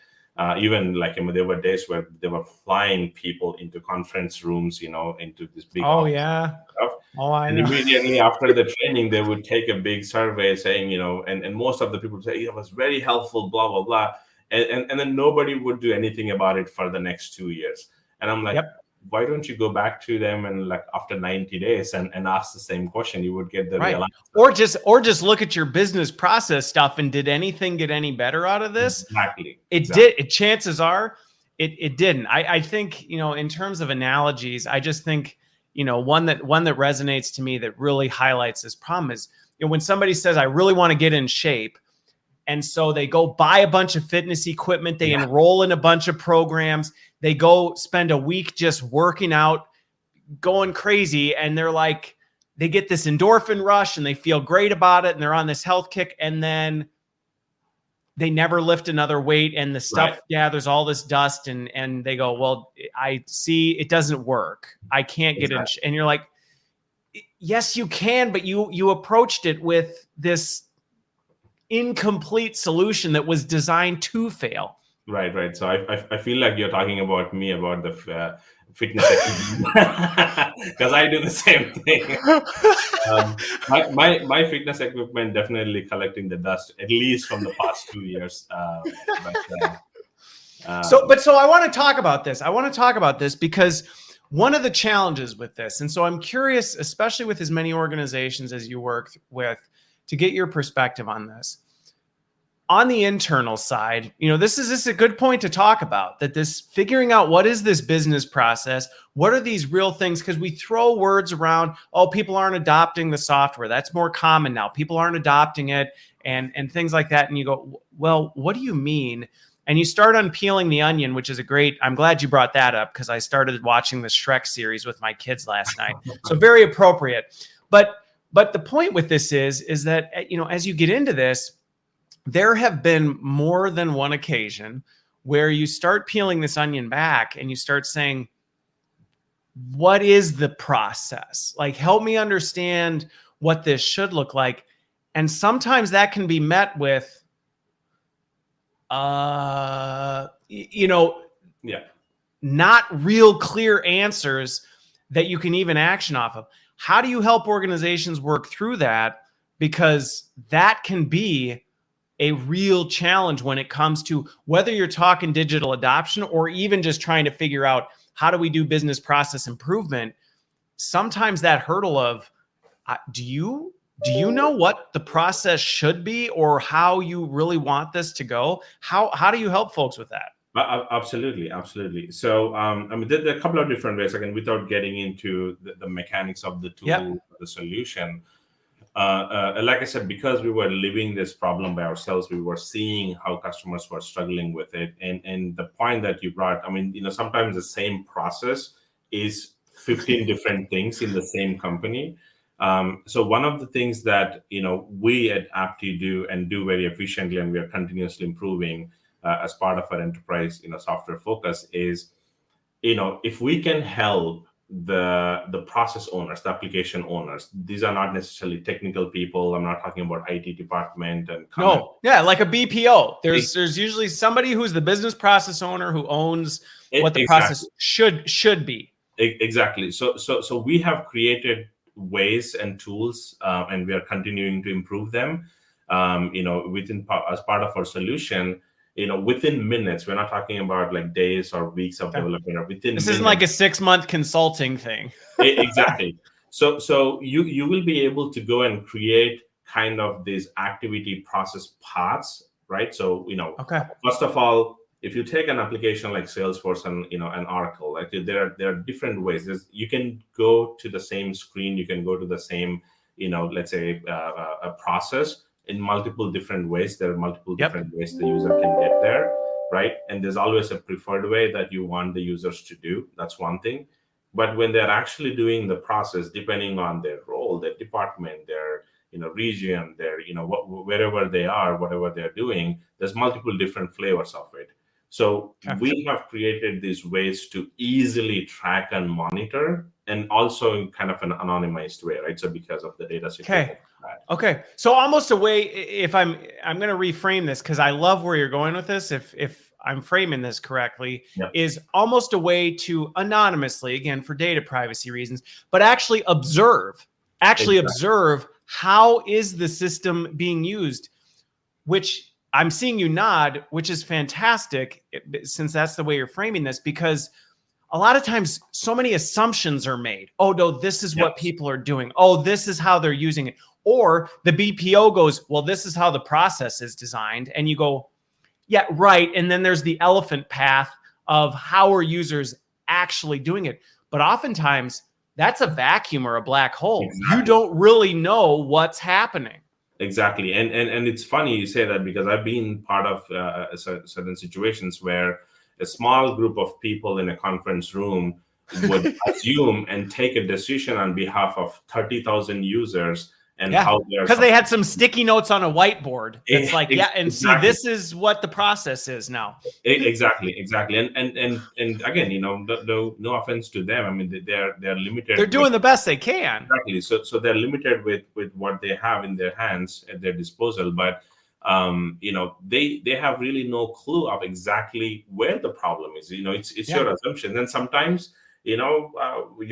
[SPEAKER 2] Even like there were days where they were flying people into conference rooms, into this big.
[SPEAKER 1] Oh yeah.
[SPEAKER 2] Stuff.
[SPEAKER 1] I
[SPEAKER 2] and
[SPEAKER 1] know.
[SPEAKER 2] Immediately after the training, they would take a big survey saying, and most of the people would say it was very helpful, blah blah blah, and then nobody would do anything about it for the next 2 years. And I'm like, why don't you go back to them and like after 90 days and ask the same question? You would get the real answer.
[SPEAKER 1] Or just look at your business process stuff, and did anything get any better out of this?
[SPEAKER 2] Exactly.
[SPEAKER 1] Did. Chances are it didn't. I think, in terms of analogies, I just think, one that resonates to me that really highlights this problem is, when somebody says, I really want to get in shape, and so they go buy a bunch of fitness equipment, they enroll in a bunch of programs, they go spend a week just working out, going crazy, and they're like, they get this endorphin rush and they feel great about it, and they're on this health kick, and then they never lift another weight, and the stuff gathers all this dust, and they go, well, I see it doesn't work. I can't get in. And you're like, yes, you can, but you approached it with this incomplete solution that was designed to fail.
[SPEAKER 2] Right. So I feel like you're talking about me about the fitness equipment, because I do the same thing. My fitness equipment definitely collecting the dust, at least from the past 2 years.
[SPEAKER 1] So I want to talk about this. I want to talk about this because one of the challenges with this, and so I'm curious, especially with as many organizations as you work with, to get your perspective on this. On the internal side, this is a good point to talk about, that this figuring out what is this business process, what are these real things, because we throw words around, oh, people aren't adopting the software. That's more common now. People aren't adopting it and things like that. And you go, well, what do you mean? And you start unpeeling the onion, which is I'm glad you brought that up, because I started watching the Shrek series with my kids last night. So very appropriate. But the point with this is that, as you get into this, there have been more than one occasion where you start peeling this onion back and you start saying, what is the process? Like, help me understand what this should look like. And sometimes that can be met with, not real clear answers that you can even action off of. How do you help organizations work through that? Because that can be a real challenge when it comes to whether you're talking digital adoption or even just trying to figure out how do we do business process improvement. Sometimes that hurdle of, do you know what the process should be or how you really want this to go? How do you help folks with that?
[SPEAKER 2] Absolutely. So, there are a couple of different ways, again, without getting into the mechanics of the tool, the solution. Like I said, because we were living this problem by ourselves, we were seeing how customers were struggling with it. And the point that you brought, sometimes the same process is 15 different things in the same company. So one of the things that, we at Apty do very efficiently, and we are continuously improving as part of our enterprise, software focus is, if we can help the process owners, the application owners, these are not necessarily technical people. I'm not talking about IT department and
[SPEAKER 1] like a BPO. There's usually somebody who's the business process owner who owns what the process should be.
[SPEAKER 2] Exactly. So we have created ways and tools, and we are continuing to improve them. As part of our solution. within minutes. We're not talking about like days or weeks of development, or within
[SPEAKER 1] this
[SPEAKER 2] minutes.
[SPEAKER 1] isn't like a 6-month consulting thing.
[SPEAKER 2] Exactly. So you will be able to go and create kind of these activity process paths, right? So first of all, if you take an application like Salesforce and an Oracle, like there are different ways. You can go to the same screen, you can go to the same let's say a process in multiple different ways. There are multiple different ways the user can get there, right? And there's always a preferred way that you want the users to do. That's one thing. But when they're actually doing the process, depending on their role, their department, their region, their wherever they are, whatever they're doing, there's multiple different flavors of it. So we have created these ways to easily track and monitor, and also in kind of an anonymized way, right? So because of the data security.
[SPEAKER 1] Okay. So almost a way, if I'm going to reframe this, because I love where you're going with this. If I'm framing this correctly, is almost a way to anonymously, again, for data privacy reasons, but actually observe how is the system being used, which I'm seeing you nod, which is fantastic, since that's the way you're framing this, because a lot of times so many assumptions are made. Oh, no, this is what people are doing. Oh, this is how they're using it. Or the BPO goes, well, this is how the process is designed. And you go, yeah, right. And then there's the elephant path of how are users actually doing it. But oftentimes that's a vacuum or a black hole. Exactly. You don't really know what's happening.
[SPEAKER 2] Exactly. And it's funny you say that, because I've been part of certain situations where a small group of people in a conference room would assume and take a decision on behalf of 30,000 users. And how they're,
[SPEAKER 1] because they had some sticky notes on a whiteboard. It's like, see, this is what the process is now.
[SPEAKER 2] Exactly. And again, no offense to them. I mean, they're limited.
[SPEAKER 1] They're doing the best they can.
[SPEAKER 2] Exactly. So they're limited with what they have in their hands at their disposal. But they have really no clue of exactly where the problem is. It's your assumption. And sometimes you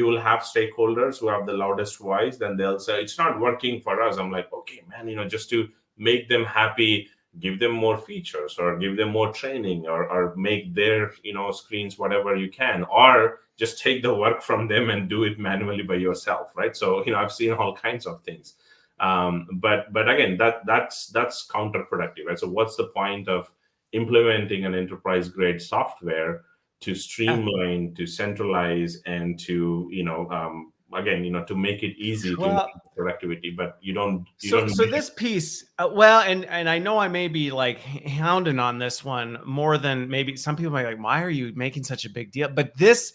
[SPEAKER 2] will have stakeholders who have the loudest voice, then they'll say it's not working for us. I'm like, okay, man, just to make them happy, give them more features, or give them more training, or make their screens whatever you can, or just take the work from them and do it manually by yourself, right? So I've seen all kinds of things, but again, that's counterproductive, right? So what's the point of implementing an enterprise grade software to streamline, to centralize, and to again, to make it easy to productivity, but you don't.
[SPEAKER 1] So this piece, and I know I may be like hounding on this one more than maybe some people might be like, why are you making such a big deal? But this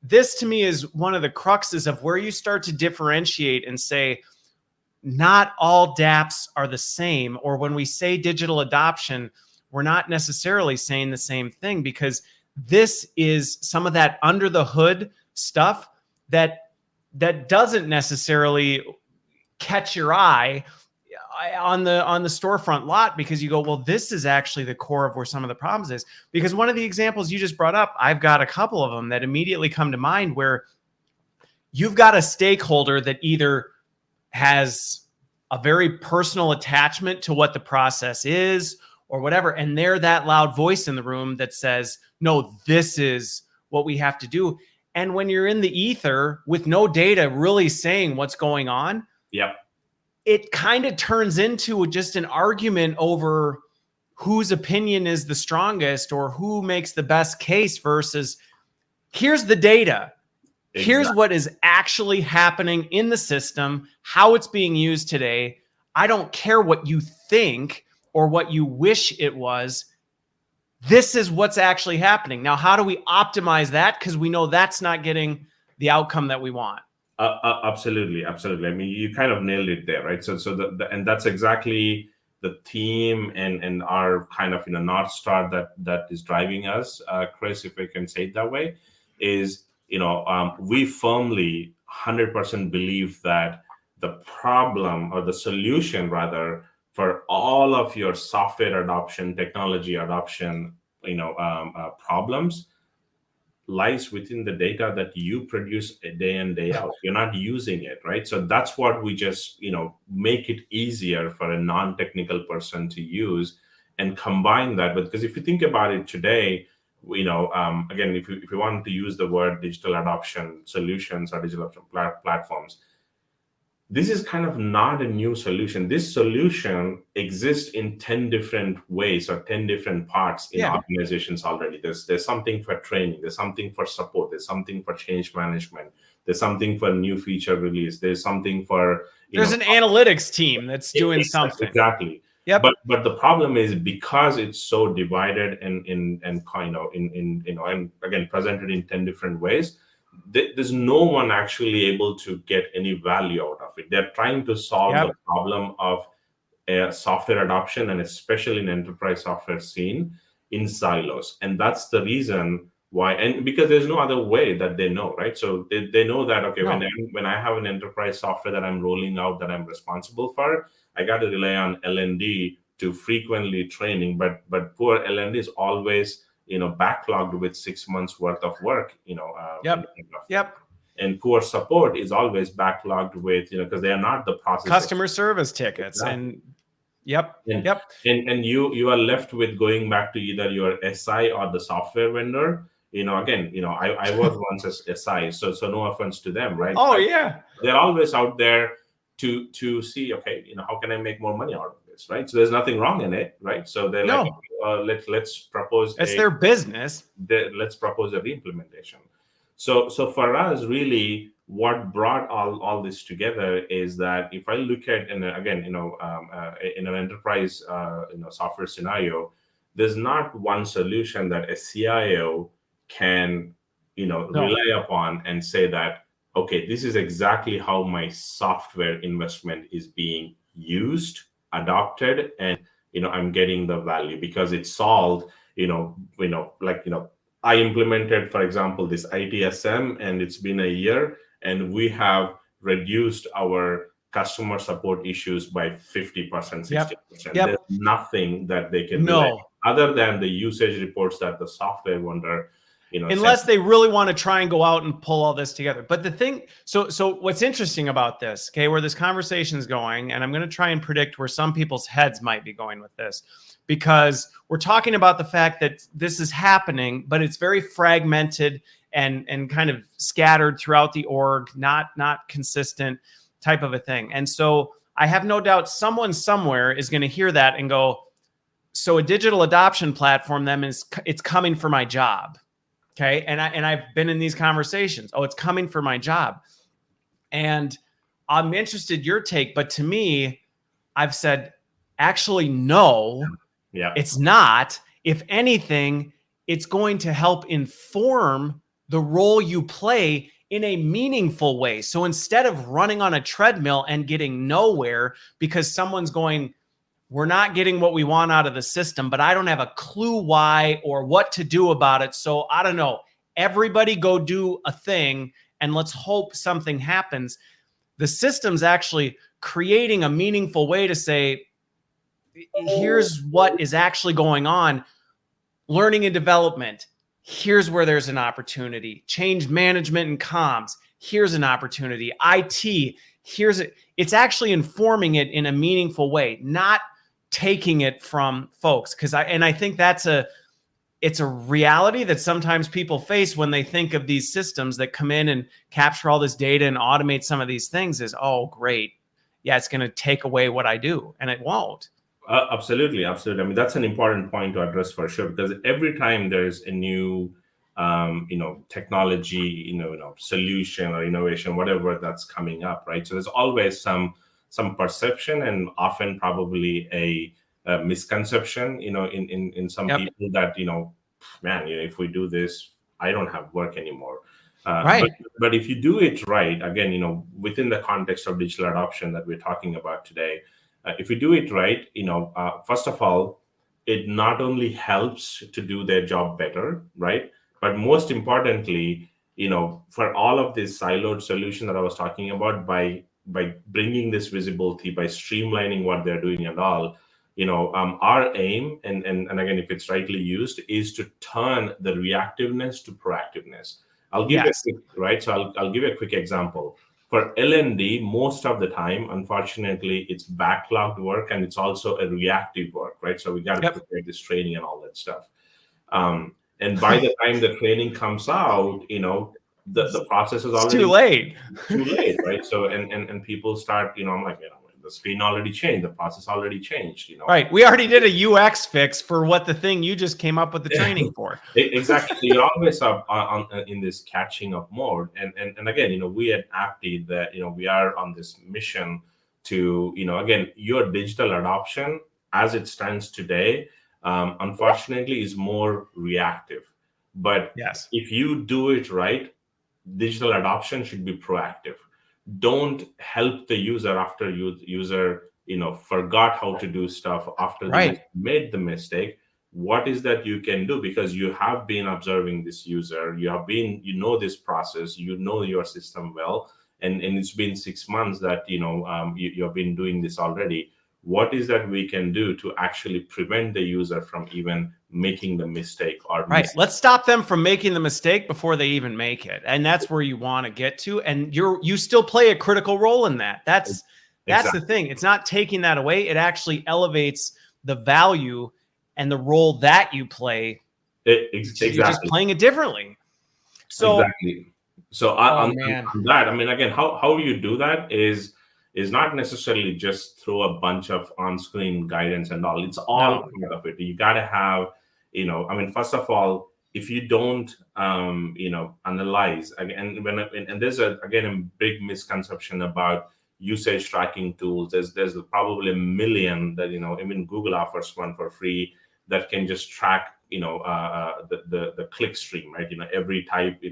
[SPEAKER 1] to me is one of the cruxes of where you start to differentiate and say, not all dApps are the same, or when we say digital adoption, we're not necessarily saying the same thing, because this is some of that under the hood stuff that doesn't necessarily catch your eye on the storefront lot, because you go, well, this is actually the core of where some of the problems is. Because one of the examples you just brought up, I've got a couple of them that immediately come to mind, where you've got a stakeholder that either has a very personal attachment to what the process is or whatever, and they're that loud voice in the room that says, no, this is what we have to do. And when you're in the ether with no data really saying what's going on, it kind of turns into just an argument over whose opinion is the strongest or who makes the best case versus here's the data. Exactly. Here's what is actually happening in the system, how it's being used today. I don't care what you think or what you wish it was. This is what's actually happening. Now, how do we optimize that? Because we know that's not getting the outcome that we want.
[SPEAKER 2] Absolutely. I mean, you kind of nailed it there, right? So and that's exactly the theme and our kind of North Star that is driving us, Chris, if I can say it that way, is we firmly 100% believe that the problem, or the solution rather, for all of your software adoption, technology adoption, problems lies within the data that you produce day in, day out. You're not using it, right? So that's what we just, make it easier for a non-technical person to use. and combine that with, because if you think about it today, again, if you want to use the word digital adoption solutions or digital adoption platforms, this is kind of not a new solution. This solution exists in 10 different ways or 10 different parts in organizations already. There's something for training, there's something for support, there's something for change management, there's something for new feature release, there's something for
[SPEAKER 1] there's an analytics team that's doing something.
[SPEAKER 2] Exactly.
[SPEAKER 1] Yep.
[SPEAKER 2] But the problem is, because it's so divided and again presented in 10 different ways, there's no one actually able to get any value out of it. They're trying to solve the problem of software adoption, and especially in enterprise software scene, in silos. And that's the reason why, and because there's no other way that they know, right? So they know that, okay, when I have an enterprise software that I'm rolling out, that I'm responsible for, I got to rely on L&D to frequently training, but poor L&D is always backlogged with 6 months worth of work, and poor support is always backlogged with, because they are not the process
[SPEAKER 1] customer service tickets. And
[SPEAKER 2] you are left with going back to either your SI or the software vendor. I was once a SI, so no offense to them, right? They're always out there to see, okay, how can I make more money out of this, right? So there's nothing wrong in it, right? So they're like, let's propose.
[SPEAKER 1] It's their business.
[SPEAKER 2] Let's propose a reimplementation. So for us, really, what brought all this together is that if I look at, in an enterprise software scenario, there's not one solution that a CIO can rely upon and say that, okay, this is exactly how my software investment is being used, adopted, and I'm getting the value because it's solved. I implemented, for example, this ITSM, and it's been a year, and we have reduced our customer support issues by 50%, 60%. There's nothing that they can do other than the usage reports that the software vendor,
[SPEAKER 1] unless they really want to try and go out and pull all this together. But the thing, so what's interesting about this, okay, where this conversation is going, and I'm going to try and predict where some people's heads might be going with this, because we're talking about the fact that this is happening, but it's very fragmented and kind of scattered throughout the org, not consistent type of a thing. And so I have no doubt someone somewhere is going to hear that and go, so a digital adoption platform then it's coming for my job. Okay. And I've been in these conversations. Oh, it's coming for my job. And I'm interested in your take, but to me, I've said, actually, no, it's not. If anything, it's going to help inform the role you play in a meaningful way. So instead of running on a treadmill and getting nowhere because someone's going, we're not getting what we want out of the system, but I don't have a clue why or what to do about it. So I don't know. Everybody go do a thing and let's hope something happens. The system's actually creating a meaningful way to say, here's what is actually going on. Learning and development. Here's where there's an opportunity. Change management and comms. Here's an opportunity. IT. It's actually informing it in a meaningful way, not taking it from folks. I think it's a reality that sometimes people face when they think of these systems that come in and capture all this data and automate some of these things is, oh, great. Yeah, it's going to take away what I do, and it won't.
[SPEAKER 2] Absolutely. I mean, that's an important point to address for sure, because every time there's a new, technology, solution or innovation, whatever that's coming up, right? So there's always some perception and often probably a misconception, in some people that, man, if we do this, I don't have work anymore.
[SPEAKER 1] Right.
[SPEAKER 2] But if you do it right, again, within the context of digital adoption that we're talking about today, if you do it right, first of all, it not only helps to do their job better, right? But most importantly, for all of this siloed solution that I was talking about, by bringing this visibility, by streamlining what they're doing and all, our aim, and again, if it's rightly used, is to turn the reactiveness to proactiveness. I'll give you a quick example. For L&D, most of the time, unfortunately, it's backlogged work and it's also a reactive work, right? So we got to prepare this training and all that stuff. And by the time the training comes out, the process is already
[SPEAKER 1] too late.
[SPEAKER 2] Too late, right? So and people start, I'm like, the screen already changed, the process already changed,
[SPEAKER 1] Right. We already did a UX fix for what the thing you just came up with the training for.
[SPEAKER 2] Exactly. So you're always up in this catching up mode. And again, we at Apty, that we are on this mission to, again, your digital adoption as it stands today, unfortunately, is more reactive. But
[SPEAKER 1] yes,
[SPEAKER 2] if you do it right, digital adoption should be proactive. Don't help the user after user forgot how to do stuff, after they made the mistake. What is that you can do? Because you have been observing this user, you know this process, you know your system well, and it's been 6 months that you have been doing this already. What is that we can do to actually prevent the user from even making the mistake? Or
[SPEAKER 1] let's stop them from making the mistake before they even make it, and that's where you want to get to. And you still play a critical role in that. That's the thing. It's not taking that away. It actually elevates the value and the role that you play.
[SPEAKER 2] Exactly.
[SPEAKER 1] You're just playing it differently. So
[SPEAKER 2] exactly. So on that, I mean, again, how you do that is not necessarily just throw a bunch of on-screen guidance and all. It's all part of it. You got to have, I mean, first of all, if you don't, analyze, and there's again a big misconception about usage tracking tools. There's probably a million that, even Google offers one for free that can just track, the click stream, right? Every type,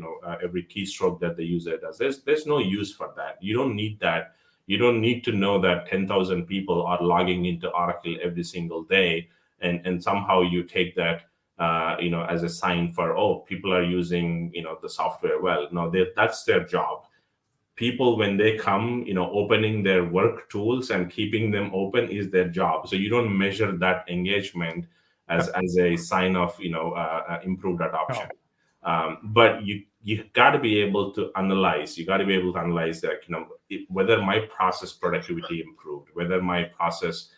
[SPEAKER 2] every keystroke that the user does. There's no use for that. You don't need that. You don't need to know that 10,000 people are logging into Oracle every single day, and somehow you take that, as a sign for, people are using, the software well. No, that's their job. People, when they come, opening their work tools and keeping them open is their job. So you don't measure that engagement as a sign of, improved adoption. But you got to be able to analyze. You got to be able to analyze that, whether my process productivity improved, whether my process,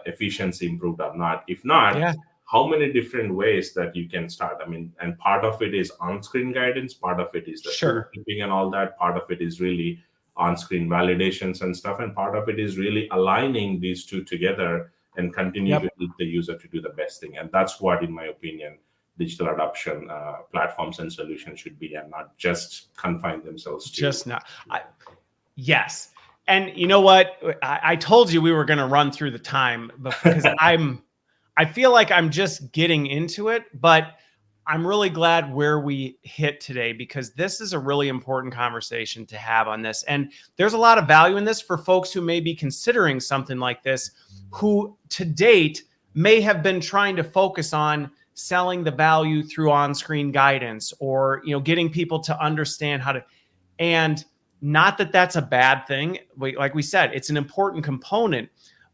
[SPEAKER 2] efficiency improved or not. If not, how many different ways that you can start? I mean, and part of it is on-screen guidance, part of it is the tooltipping and all that, part of it is really on-screen validations and stuff, and part of it is really aligning these two together and continue to help the user to do the best thing. And that's what, in my opinion, digital adoption platforms and solutions should be, and not just confine themselves to.
[SPEAKER 1] Yes. And you know what? I told you we were going to run through the time because I feel like I'm just getting into it, but I'm really glad where we hit today, because this is a really important conversation to have on this. And there's a lot of value in this for folks who may be considering something like this, who to date may have been trying to focus on selling the value through on-screen guidance, or, getting people to understand how to, and not that that's a bad thing. Like we said, it's an important component,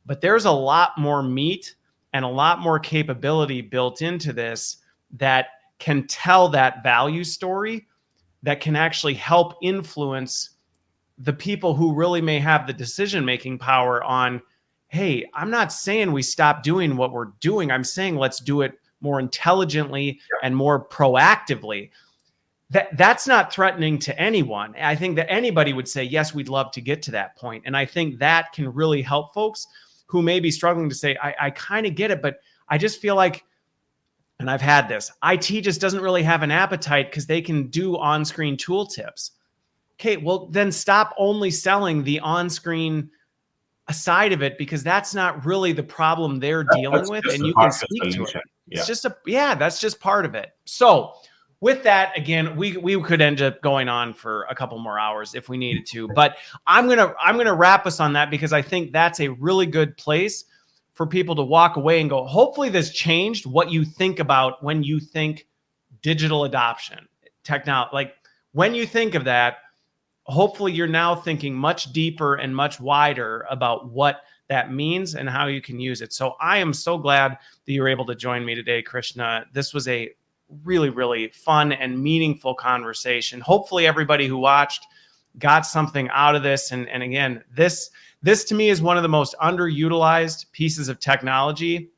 [SPEAKER 1] but there's a lot more meat and a lot more capability built into this that can tell that value story, that can actually help influence the people who really may have the decision-making power on, hey, I'm not saying we stop doing what we're doing. I'm saying let's do it more intelligently and more proactively. That's not threatening to anyone. I think that anybody would say, yes, we'd love to get to that point. And I think that can really help folks who may be struggling to say, I kind of get it, but I just feel like, and I've had this, IT just doesn't really have an appetite because they can do on-screen tooltips. Okay, well, then stop only selling the on-screen side of it, because that's not really the problem they're dealing with, and you can speak to it. It's just that's just part of it. So with that, again, we could end up going on for a couple more hours if we needed to, but I'm gonna wrap us on that, because I think that's a really good place for people to walk away and go, hopefully this changed what you think about when you think digital adoption, technology. Like when you think of that, hopefully you're now thinking much deeper and much wider about what that means and how you can use it. So I am so glad that you were able to join me today, Krishna. This was a really, really fun and meaningful conversation. Hopefully everybody who watched got something out of this. And again, this to me is one of the most underutilized pieces of technology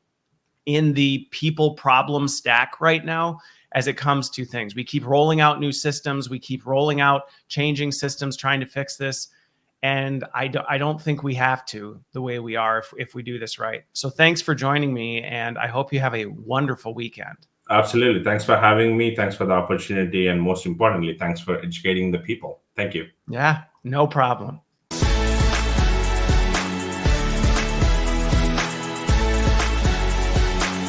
[SPEAKER 1] in the people problem stack right now as it comes to things. We keep rolling out new systems. We keep rolling out changing systems, trying to fix this. And I don't think we have to the way we are if we do this right. So thanks for joining me. And I hope you have a wonderful weekend.
[SPEAKER 2] Absolutely. Thanks for having me. Thanks for the opportunity. And most importantly, thanks for educating the people. Thank you.
[SPEAKER 1] Yeah, no problem.